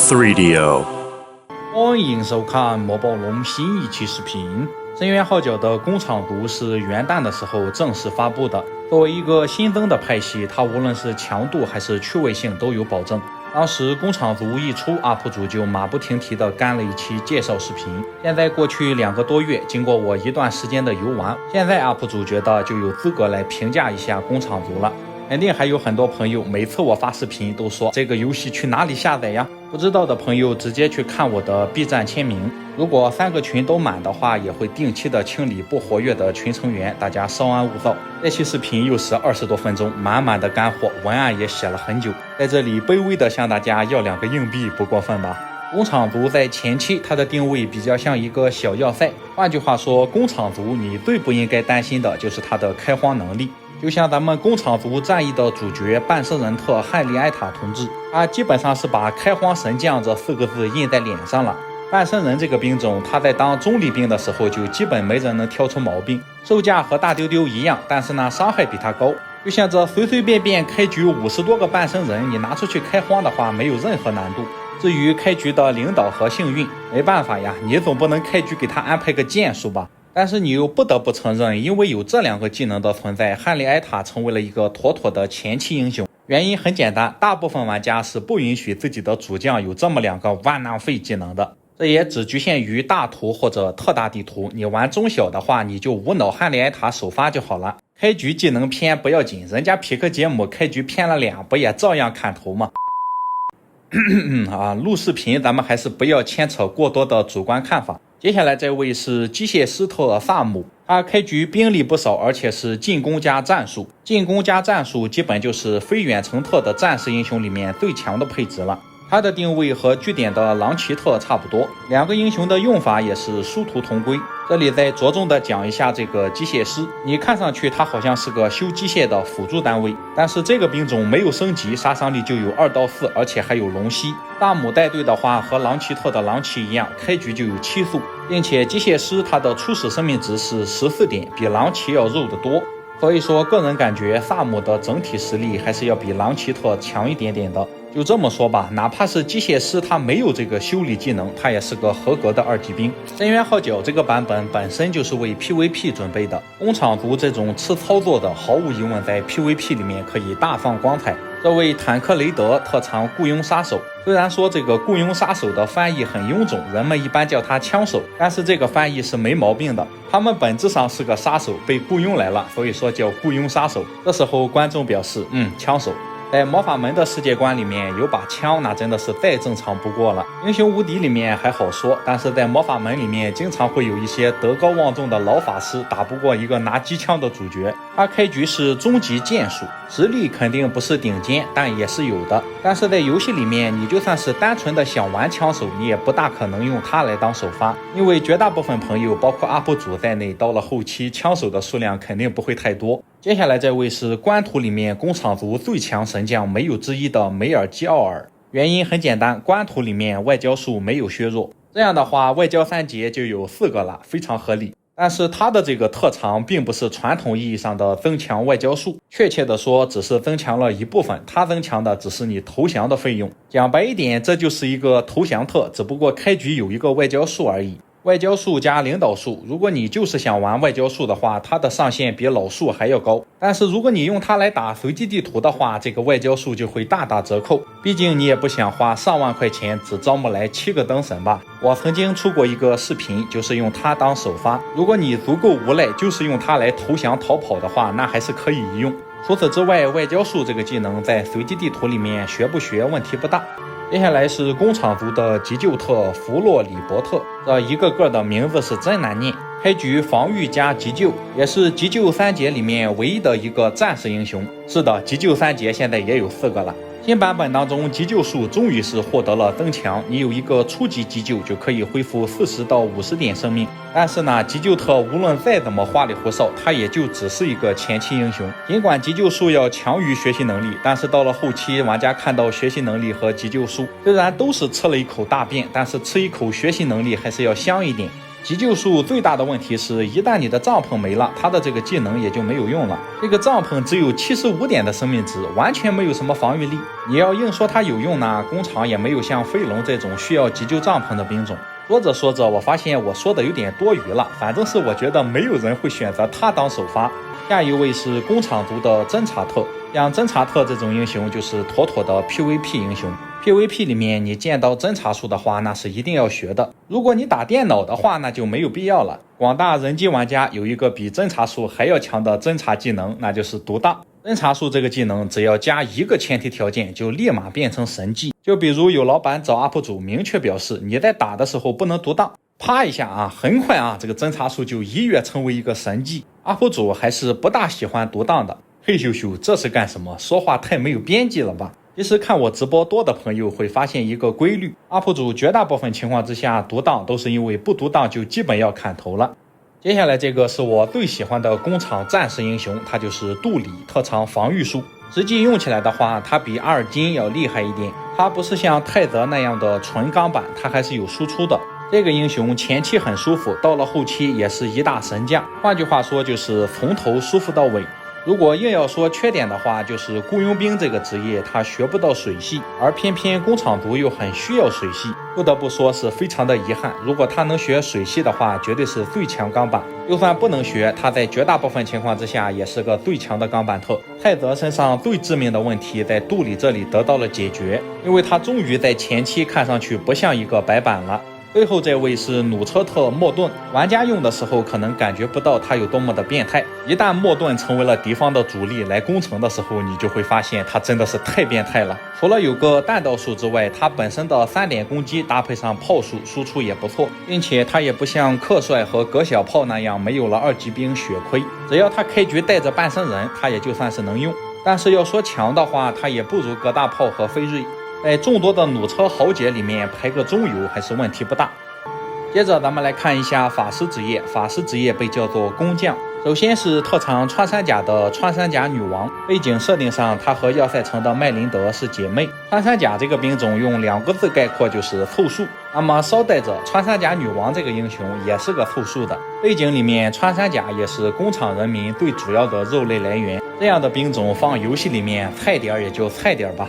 3DO。欢迎收看魔宝龙新一期视频。深渊号角的工厂图是元旦的时候正式发布的。作为一个新增的派系，它无论是强度还是趣味性都有保证。当时工厂图一出 ，UP 主就马不停蹄地干了一期介绍视频。现在过去2个多月，经过我一段时间的游玩，现在 UP 主觉得就有资格来评价一下工厂图了。肯定还有很多朋友，每次我发视频都说这个游戏去哪里下载呀？不知道的朋友直接去看我的 B 站签名。如果3个群都满的话，也会定期的清理不活跃的群成员，大家稍安勿躁。这期视频又是20多分钟，满满的干货，文案也写了很久，在这里卑微的向大家要2个硬币，不过分吧？工厂图在前期它的定位比较像一个小要塞，换句话说，工厂图你最不应该担心的就是它的开荒能力。就像咱们工厂图战役的主角半圣人特汉利埃塔同志，他基本上是把开荒神将这4个字印在脸上了。半圣人这个兵种，他在当中立兵的时候就基本没人能挑出毛病，售价和大丢丢一样，但是呢伤害比他高。就像这随随便便开局50多个半圣人，你拿出去开荒的话没有任何难度。至于开局的领导和幸运，没办法呀，你总不能开局给他安排个剑术吧。但是你又不得不承认，因为有这2个技能的存在，汉利埃塔成为了一个妥妥的前期英雄。原因很简单，大部分玩家是不允许自己的主将有这么2个万能废技能的。这也只局限于大图或者特大地图，你玩中小的话，你就无脑汉利埃塔首发就好了。开局技能偏不要紧，人家匹克杰姆开局偏了2，不也照样砍头吗？录视频咱们还是不要牵扯过多的主观看法。接下来这位是机械师特萨姆，他开局兵力不少，而且是进攻加战术。进攻加战术基本就是非远程特的战士英雄里面最强的配置了。他的定位和据点的狼奇特差不多，2个英雄的用法也是殊途同归。这里再着重的讲一下这个机械师，你看上去他好像是个修机械的辅助单位，但是这个兵种没有升级，杀伤力就有2到4，而且还有龙息。萨姆带队的话，和狼奇特的狼骑一样，开局就有7速，并且机械师他的初始生命值是14点，比狼骑要肉得多。所以说个人感觉萨姆的整体实力还是要比狼奇特强一点点的。就这么说吧，哪怕是机械师他没有这个修理技能，他也是个合格的2级兵。深渊号角这个版本本身就是为 PVP 准备的，工厂图这种吃操作的，毫无疑问在 PVP 里面可以大放光彩。这位坦克雷德特长雇佣杀手，虽然说这个雇佣杀手的翻译很臃肿，人们一般叫他枪手，但是这个翻译是没毛病的。他们本质上是个杀手，被雇佣来了，所以说叫雇佣杀手。这时候观众表示，枪手。在魔法门的世界观里面，有把枪那真的是再正常不过了。英雄无敌里面还好说，但是在魔法门里面经常会有一些德高望重的老法师打不过一个拿机枪的主角。他开局是中级剑术，实力肯定不是顶尖，但也是有的。但是在游戏里面，你就算是单纯的想玩枪手，你也不大可能用它来当首发，因为绝大部分朋友包括 UP 主在内，到了后期枪手的数量肯定不会太多。接下来这位是官图里面工厂族最强神将没有之一的梅尔基奥尔。原因很简单，官图里面外交术没有削弱，这样的话外交3节就有4个了，非常合理。但是他的这个特长并不是传统意义上的增强外交术，确切的说只是增强了一部分，他增强的只是你投降的费用。讲白一点，这就是一个投降特，只不过开局有一个外交术而已。外交术加领导术，如果你就是想玩外交术的话，它的上限比老术还要高。但是如果你用它来打随机地图的话，这个外交术就会大打折扣。毕竟你也不想花上万块钱只招募来7个灯神吧。我曾经出过一个视频，就是用它当首发。如果你足够无赖，就是用它来投降逃跑的话，那还是可以一用。除此之外，外交术这个技能在随机地图里面学不学问题不大。接下来是工厂族的急救特弗洛里伯特，这一个个的名字是真难念。开局防御加急救，也是急救3节里面唯一的一个战士英雄。是的，急救3节现在也有4个了。新版本当中，急救术终于是获得了增强，你有一个初级急救就可以恢复40到50点生命。但是呢，急救特无论再怎么花里胡哨，他也就只是一个前期英雄。尽管急救术要强于学习能力，但是到了后期，玩家看到学习能力和急救术虽然都是吃了一口大便，但是吃一口学习能力还是要香一点。急救术最大的问题是，一旦你的帐篷没了，他的这个技能也就没有用了。这个帐篷只有75点的生命值，完全没有什么防御力。你要硬说它有用呢，工厂也没有像飞龙这种需要急救帐篷的兵种。说着说着，我发现我说的有点多余了，反正是我觉得没有人会选择他当首发。下一位是工厂族的侦察特，像侦察特这种英雄就是妥妥的 PVP 英雄。PVP 里面你见到侦察术的话，那是一定要学的。如果你打电脑的话，那就没有必要了。广大人机玩家有一个比侦察术还要强的侦察技能，那就是独当。侦察术这个技能只要加一个前提条件，就立马变成神技。就比如有老板找 UP 主明确表示，你在打的时候不能独当，啪一下啊，很快啊，这个侦察术就一跃成为一个神技。UP 主还是不大喜欢独当的。嘿咻咻，这是干什么？说话太没有边际了吧？其实看我直播多的朋友会发现一个规律， UP 主绝大部分情况之下独当都是因为不独当就基本要砍头了。接下来这个是我最喜欢的工厂战士英雄，他就是杜里，特长防御术。实际用起来的话，他比阿尔金要厉害一点，他不是像泰泽那样的纯钢板，他还是有输出的。这个英雄前期很舒服，到了后期也是一大神将，换句话说就是从头舒服到尾。如果硬要说缺点的话，就是雇佣兵这个职业他学不到水系，而偏偏工厂族又很需要水系，不得不说是非常的遗憾。如果他能学水系的话，绝对是最强钢板。就算不能学，他在绝大部分情况之下也是个最强的钢板特。泰泽身上最致命的问题在杜里这里得到了解决，因为他终于在前期看上去不像一个白板了。最后这位是弩车特莫顿，玩家用的时候可能感觉不到他有多么的变态，一旦莫顿成为了敌方的主力来攻城的时候，你就会发现他真的是太变态了。除了有个弹道术之外，他本身的3点攻击搭配上炮术输出也不错，并且他也不像克帅和葛小炮那样没有了2级兵血亏，只要他开局带着半身人，他也就算是能用。但是要说强的话，他也不如葛大炮和飞瑞，在众多的弩车豪杰里面排个中游还是问题不大。接着咱们来看一下法师职业，法师职业被叫做工匠。首先是特长穿山甲的穿山甲女王，背景设定上她和要塞城的麦琳德是姐妹。穿山甲这个兵种用2个字概括就是凑数，那么捎带着穿山甲女王这个英雄也是个凑数的。背景里面穿山甲也是工厂人民最主要的肉类来源，这样的兵种放游戏里面菜点也就菜点吧。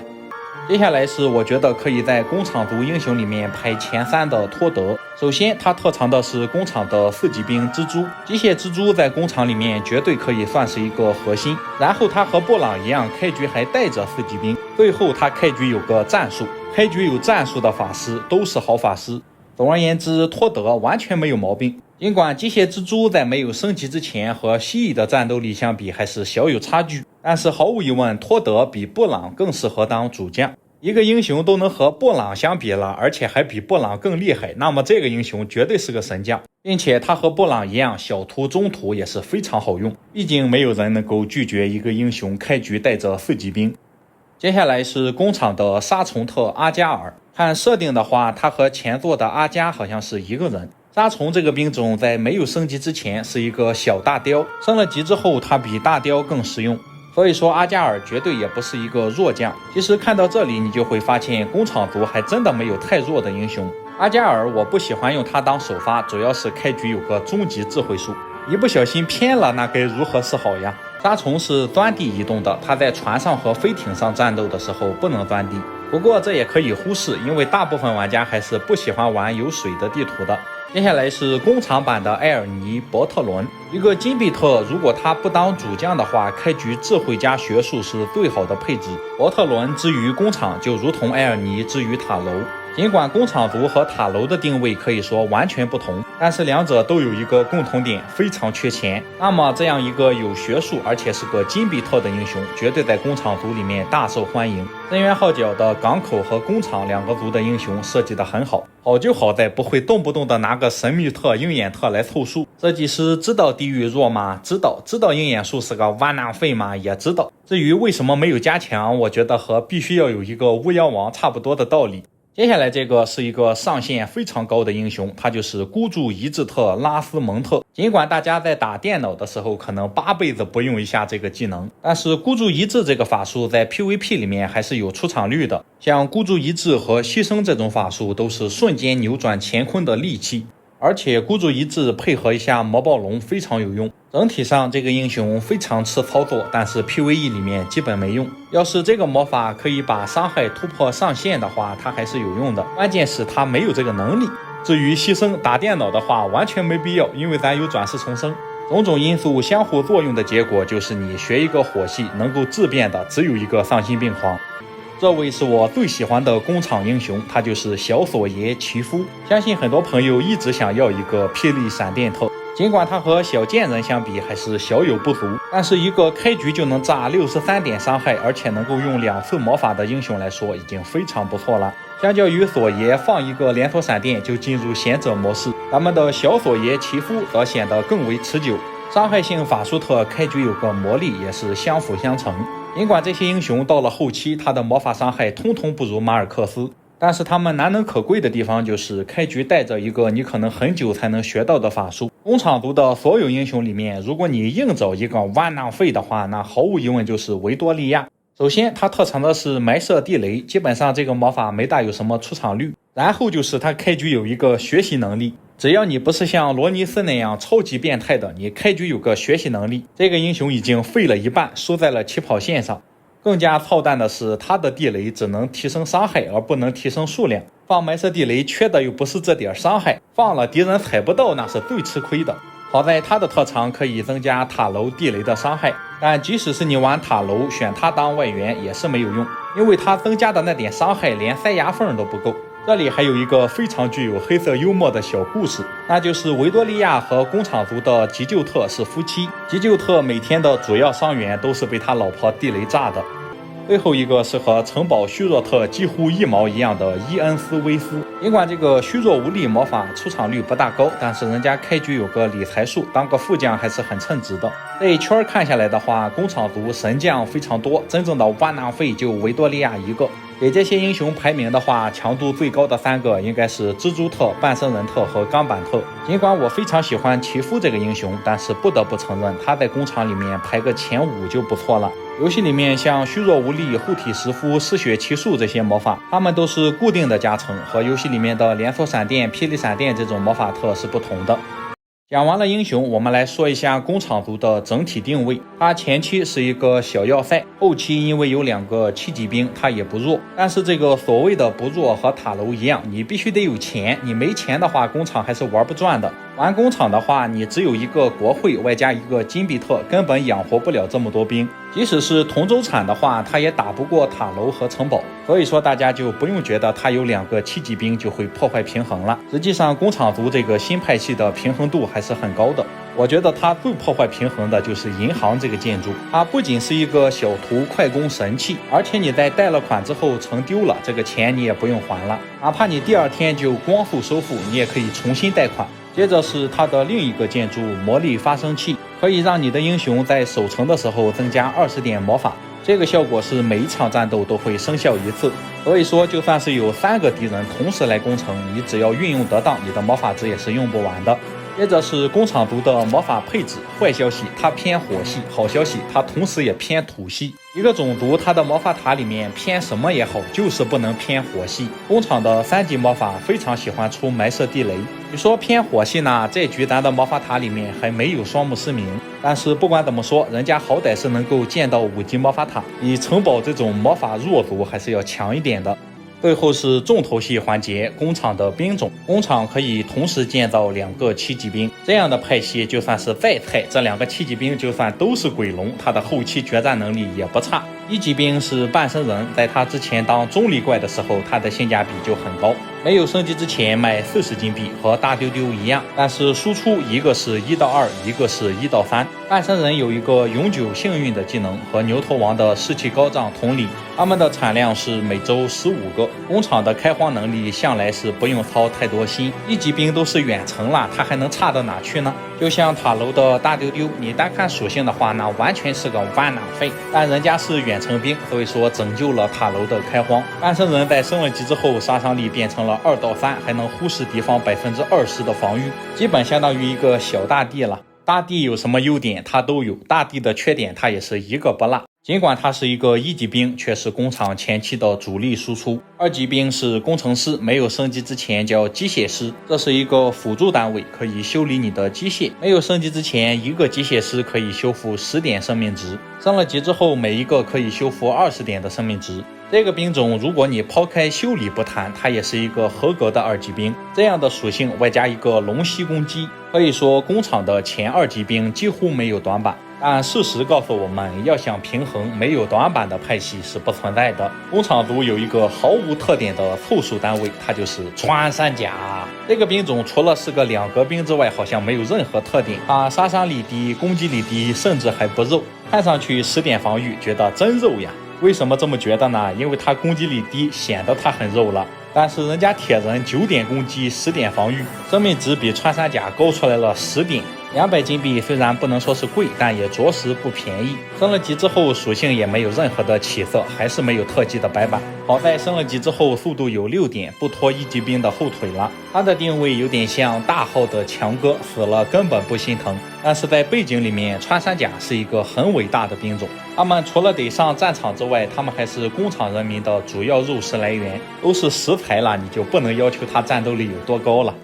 接下来是我觉得可以在工厂族英雄里面排前3的托德。首先他特长的是工厂的4级兵蜘蛛，机械蜘蛛在工厂里面绝对可以算是一个核心。然后他和布朗一样，开局还带着4级兵。最后他开局有个战术，开局有战术的法师都是好法师。总而言之，托德完全没有毛病。尽管机械蜘蛛在没有升级之前和蜥蜴的战斗力相比还是小有差距，但是毫无疑问，托德比布朗更适合当主将。一个英雄都能和布朗相比了，而且还比布朗更厉害，那么这个英雄绝对是个神将，并且他和布朗一样，小图中图也是非常好用。毕竟没有人能够拒绝一个英雄开局带着4级兵。接下来是工厂的杀虫特阿加尔，看设定的话，他和前作的阿加好像是一个人。杀虫这个兵种在没有升级之前是一个小大雕，升了级之后它比大雕更实用，所以说阿加尔绝对也不是一个弱将。其实看到这里你就会发现工厂族还真的没有太弱的英雄。阿加尔我不喜欢用他当首发，主要是开局有个终极智慧树，一不小心偏了那该如何是好呀。杀虫是钻地移动的，他在船上和飞艇上战斗的时候不能钻地，不过这也可以忽视，因为大部分玩家还是不喜欢玩有水的地图的。接下来是工厂版的埃尔尼伯特伦，一个金币特，如果他不当主将的话，开局智慧加学术是最好的配置。伯特伦之于工厂就如同埃尔尼之于塔楼，尽管工厂族和塔楼的定位可以说完全不同，但是两者都有一个共同点，非常缺钱。那么这样一个有学术而且是个金币特的英雄，绝对在工厂族里面大受欢迎。深渊号角的港口和工厂2个族的英雄设计得很好，好就好在不会动不动的拿个神秘特鹰眼特来凑数。设计师知道地狱弱吗？知道鹰眼术是个弯囊废吗？也知道。至于为什么没有加强，我觉得和必须要有一个巫妖王差不多的道理。接下来这个是一个上限非常高的英雄，他就是孤注一掷特拉斯蒙特。尽管大家在打电脑的时候可能8辈子不用一下这个技能，但是孤注一掷这个法术在 PVP 里面还是有出场率的。像孤注一掷和牺牲这种法术都是瞬间扭转乾坤的利器，而且孤注一掷配合一下魔暴龙非常有用。整体上这个英雄非常吃操作，但是 PVE 里面基本没用。要是这个魔法可以把伤害突破上限的话，它还是有用的，关键是它没有这个能力。至于牺牲打电脑的话，完全没必要，因为咱有转世重生。种种因素相互作用的结果就是你学一个火系能够质变的只有一个丧心病狂。这位是我最喜欢的工厂英雄，他就是小锁爷奇夫。相信很多朋友一直想要一个霹雳闪电特，尽管他和小剑人相比还是小有不足，但是一个开局就能炸63点伤害，而且能够用2次魔法的英雄来说，已经非常不错了。相较于锁爷放一个连锁闪电就进入贤者模式，咱们的小锁爷奇夫则显得更为持久。伤害性法术特开局有个魔力也是相辅相成，尽管这些英雄到了后期他的魔法伤害通通不如马尔克斯，但是他们难能可贵的地方就是开局带着一个你可能很久才能学到的法术。工厂族的所有英雄里面，如果你硬找一个万浪费的话，那毫无疑问就是维多利亚。首先他特长的是埋设地雷，基本上这个魔法没大有什么出场率。然后就是他开局有一个学习能力，只要你不是像罗尼斯那样超级变态的，你开局有个学习能力，这个英雄已经废了一半，输在了起跑线上。更加操蛋的是，他的地雷只能提升伤害而不能提升数量，放埋设地雷缺的又不是这点伤害，放了敌人踩不到，那是最吃亏的。好在他的特长可以增加塔楼地雷的伤害，但即使是你玩塔楼选他当外援也是没有用，因为他增加的那点伤害连塞牙缝都不够。这里还有一个非常具有黑色幽默的小故事，那就是维多利亚和工厂族的急救特是夫妻，急救特每天的主要伤员都是被他老婆地雷炸的。最后一个是和城堡虚弱特几乎一毛一样的伊恩斯威斯，尽管这个虚弱无力魔法出场率不大高，但是人家开局有个理财术，当个副将还是很称职的。这一圈看下来的话，工厂族神将非常多，真正的万浪费就维多利亚一个。给这些英雄排名的话，强度最高的3个应该是蜘蛛特、半身人特和钢板特。尽管我非常喜欢奇夫这个英雄，但是不得不承认他在工厂里面排个前5就不错了。游戏里面像虚弱无力、护体石肤、失血奇术这些魔法，他们都是固定的加成，和游戏里面的连锁闪电、霹雳闪电这种魔法特是不同的。讲完了英雄，我们来说一下工厂族的整体定位。它前期是一个小要塞，后期因为有2个7级兵，它也不弱。但是这个所谓的不弱和塔楼一样，你必须得有钱，你没钱的话，工厂还是玩不转的。玩工厂的话，你只有一个国会外加一个金币特，根本养活不了这么多兵。即使是同州产的话，它也打不过塔楼和城堡。所以说大家就不用觉得它有2个7级兵就会破坏平衡了。实际上工厂族这个新派系的平衡度还是很高的。我觉得它最破坏平衡的就是银行这个建筑，它不仅是一个小图快攻神器，而且你在贷了款之后成丢了，这个钱你也不用还了，哪怕你第2天就光速收付，你也可以重新贷款。接着是它的另一个建筑魔力发生器，可以让你的英雄在守城的时候增加20点魔法，这个效果是每一场战斗都会生效1次。所以说就算是有3个敌人同时来攻城，你只要运用得当，你的魔法值也是用不完的。接着是工厂族的魔法配置，坏消息它偏火系，好消息它同时也偏土系。一个种族它的魔法塔里面偏什么也好，就是不能偏火系。工厂的3级魔法非常喜欢出埋设地雷，你说偏火系呢，这局咱的魔法塔里面还没有双目失明，但是不管怎么说，人家好歹是能够建到5级魔法塔，比城堡这种魔法弱族还是要强一点的。最后是重头戏环节，工厂的兵种。工厂可以同时建造2个7级兵，这样的派系就算是再菜，这2个7级兵就算都是鬼龙，他的后期决战能力也不差。1级兵是半身人，在他之前当中立怪的时候，他的性价比就很高，没有升级之前卖40金币，和大丢丢一样，但是输出一个是1到2，一个是1到3。半身人有一个永久幸运的技能，和牛头王的士气高涨同理，他们的产量是每周15个。工厂的开荒能力向来是不用操太多心，1级兵都是远程了，他还能差到哪去呢？就像塔楼的大丢丢，你单看属性的话，那完全是个万能费，但人家是远程兵，所以说拯救了塔楼的开荒。半身人在升了级之后，杀伤力变成了2到3，还能忽视敌方20%的防御，基本相当于一个小大帝了。大帝有什么优点它都有，大帝的缺点它也是一个不落。尽管他是一个一级兵，却是工厂前期的主力输出。二级兵是工程师，没有升级之前叫机械师，这是一个辅助单位，可以修理你的机械。没有升级之前，一个机械师可以修复10点生命值，升了级之后，每一个可以修复20点的生命值。这个兵种，如果你抛开修理不谈，它也是一个合格的2级兵。这样的属性外加一个龙息攻击，可以说工厂的前2级兵几乎没有短板。但事实告诉我们，要想平衡，没有短板的派系是不存在的。工厂组有一个毫无特点的凑数单位，它就是穿山甲。这个兵种除了是个2格兵之外，好像没有任何特点。它杀伤力低，攻击力低，甚至还不肉，看上去10点防御，觉得真肉呀。为什么这么觉得呢？因为它攻击力低，显得它很肉了。但是人家铁人9点攻击，10点防御，生命值比穿山甲高出来了10点。200金币虽然不能说是贵，但也着实不便宜。升了级之后，属性也没有任何的起色，还是没有特技的白板。好在升了级之后，速度有6点，不拖1级兵的后腿了。它的定位有点像大号的强哥，死了根本不心疼。但是在背景里面，穿山甲是一个很伟大的兵种。他们除了得上战场之外，他们还是工厂人民的主要肉食来源。都是食材了，你就不能要求他战斗力有多高了。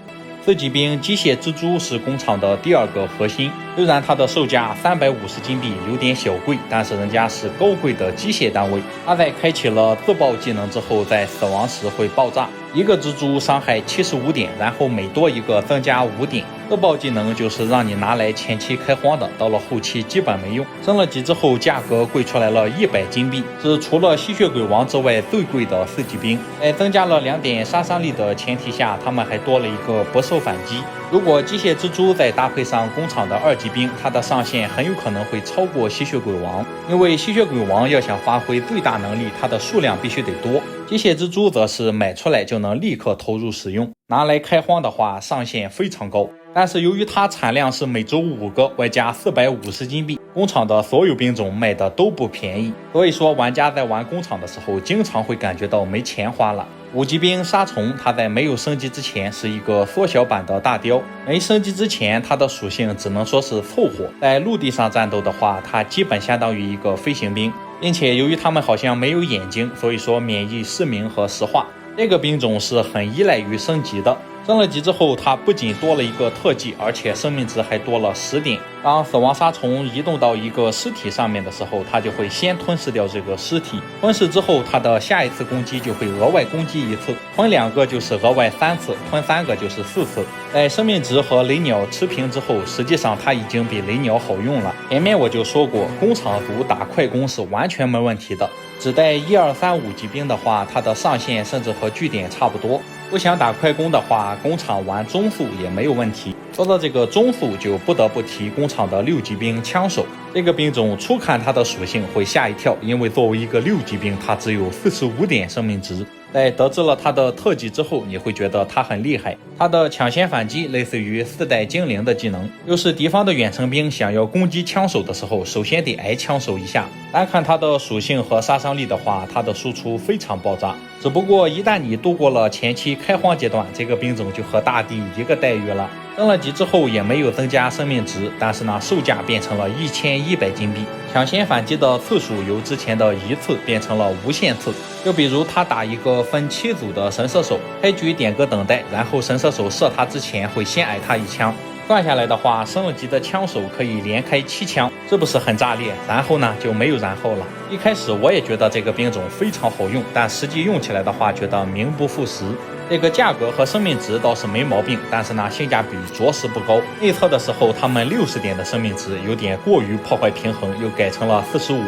4级兵机械蜘蛛是工厂的第2个核心，虽然它的售价350金币有点小贵，但是人家是高贵的机械单位。它在开启了自爆技能之后，在死亡时会爆炸，一个蜘蛛伤害75点，然后每多一个增加5点。自爆技能就是让你拿来前期开荒的，到了后期基本没用。升了级之后，价格贵出来了100金币，是除了吸血鬼王之外最贵的4级兵。在增加了2点杀伤力的前提下，他们还多了一个不受反击。如果机械蜘蛛再搭配上工厂的2级兵，它的上限很有可能会超过吸血鬼王，因为吸血鬼王要想发挥最大能力，它的数量必须得多。机械蜘蛛则是买出来就能立刻投入使用，拿来开荒的话上限非常高。但是由于它产量是每周5个，外加450金币，工厂的所有兵种卖的都不便宜，所以说玩家在玩工厂的时候，经常会感觉到没钱花了。5级兵杀虫，它在没有升级之前是一个缩小版的大雕，没升级之前它的属性只能说是凑合。在陆地上战斗的话，它基本相当于一个飞行兵，并且由于它们好像没有眼睛，所以说免疫失明和石化。这个兵种是很依赖于升级的。升了级之后，它不仅多了一个特技，而且生命值还多了10点。当死亡杀虫移动到一个尸体上面的时候，它就会先吞噬掉这个尸体，吞噬之后，它的下一次攻击就会额外攻击1次，吞2个就是额外3次，吞3个就是4次。在生命值和雷鸟持平之后，实际上它已经比雷鸟好用了。前面我就说过，工厂组打快攻是完全没问题的。只带1、2、3、5级兵的话，它的上限甚至和据点差不多。不想打快攻的话，工厂玩中速也没有问题。说到这个中速，就不得不提工厂的6级兵枪手。这个兵种初看它的属性会吓一跳，因为作为一个6级兵，它只有45点生命值。在得知了它的特技之后，你会觉得它很厉害。它的抢先反击类似于4代精灵的技能，就是敌方的远程兵想要攻击枪手的时候，首先得挨枪手一下。单看它的属性和杀伤力的话，它的输出非常爆炸。只不过一旦你度过了前期开荒阶段，这个兵种就和大地一个待遇了。升了级之后也没有增加生命值，但是呢，售价变成了1100金币。抢先反击的次数由之前的1次变成了无限次。就比如他打一个分7组的神射手，开局点个等待，然后神射手射他之前会先挨他1枪。算下来的话，升了级的枪手可以连开7枪，是不是很炸裂？然后呢，就没有然后了。一开始我也觉得这个兵种非常好用，但实际用起来的话，觉得名不副实。这个价格和生命值倒是没毛病，但是呢，性价比着实不高。内测的时候，他们60点的生命值有点过于破坏平衡，又改成了45。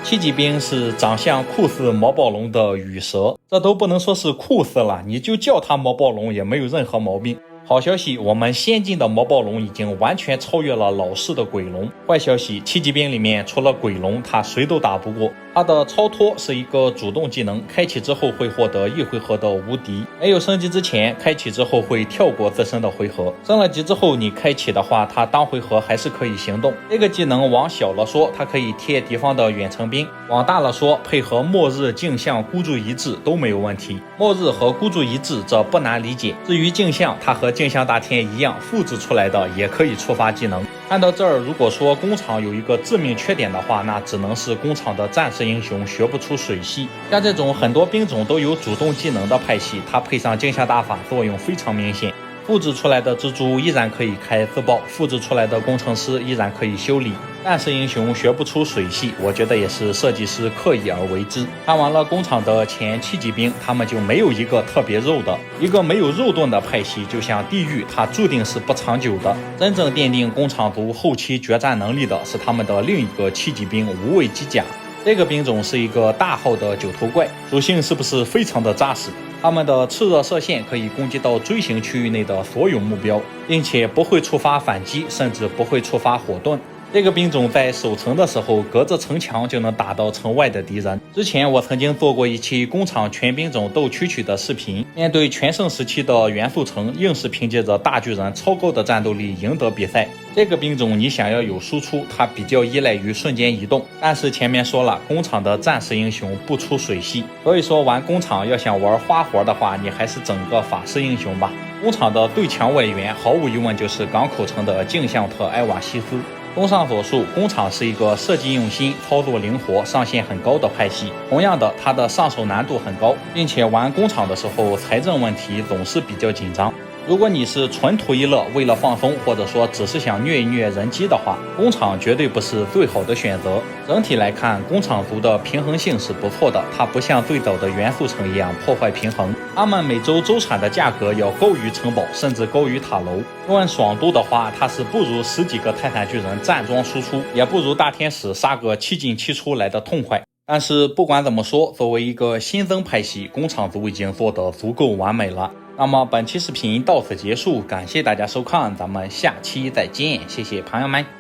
7级兵是长相酷似魔暴龙的羽蛇，这都不能说是酷似了，你就叫它魔暴龙也没有任何毛病。好消息，我们先进的魔暴龙已经完全超越了老式的鬼龙。坏消息，7级兵里面除了鬼龙，它谁都打不过。它的超脱是一个主动技能，开启之后会获得1回合的无敌。没有升级之前，开启之后会跳过自身的回合。升了级之后，你开启的话，它当回合还是可以行动。这个技能往小了说，它可以贴敌方的远程兵；往大了说，配合末日镜像孤注一掷都没有问题。末日和孤注一掷这不难理解。至于镜像，它和镜像大天一样，复制出来的也可以触发技能。看到这儿，如果说工厂有一个致命缺点的话，那只能是工厂的战士英雄学不出水系。像这种很多兵种都有主动技能的派系，它配上镜像大法，作用非常明显。复制出来的蜘蛛依然可以开自爆，复制出来的工程师依然可以修理。战士英雄学不出水系，我觉得也是设计师刻意而为之。看完了工厂的前7级兵，他们就没有一个特别肉的，一个没有肉盾的派系，就像地狱，它注定是不长久的。真正奠定工厂族后期决战能力的是他们的另一个7级兵无畏机甲。这个兵种是一个大号的9头怪，属性是不是非常的扎实？他们的炽热射线可以攻击到锥形区域内的所有目标，并且不会触发反击，甚至不会触发火盾。这个兵种在守城的时候，隔着城墙就能打到城外的敌人。之前我曾经做过一期工厂全兵种斗蛐蛐的视频，面对全盛时期的元素城，硬是凭借着大巨人超高的战斗力赢得比赛。这个兵种你想要有输出，它比较依赖于瞬间移动，但是前面说了，工厂的战士英雄不出水系，所以说玩工厂要想玩花活的话，你还是整个法师英雄吧。工厂的对强外援毫无疑问就是港口城的镜像特埃瓦西斯。综上所述，工厂是一个设计用心、操作灵活、上限很高的派系。同样的，它的上手难度很高，并且玩工厂的时候财政问题总是比较紧张。如果你是纯图一乐，为了放松，或者说只是想虐一虐人机的话，工厂绝对不是最好的选择。整体来看，工厂族的平衡性是不错的，它不像最早的元素城一样破坏平衡。他们每周周产的价格要高于城堡，甚至高于塔楼。论爽度的话，它是不如10几个泰坦巨人站桩输出，也不如大天使杀个7进7出来的痛快。但是不管怎么说，作为一个新增派系，工厂族已经做得足够完美了。那么本期视频到此结束，感谢大家收看，咱们下期再见，谢谢朋友们。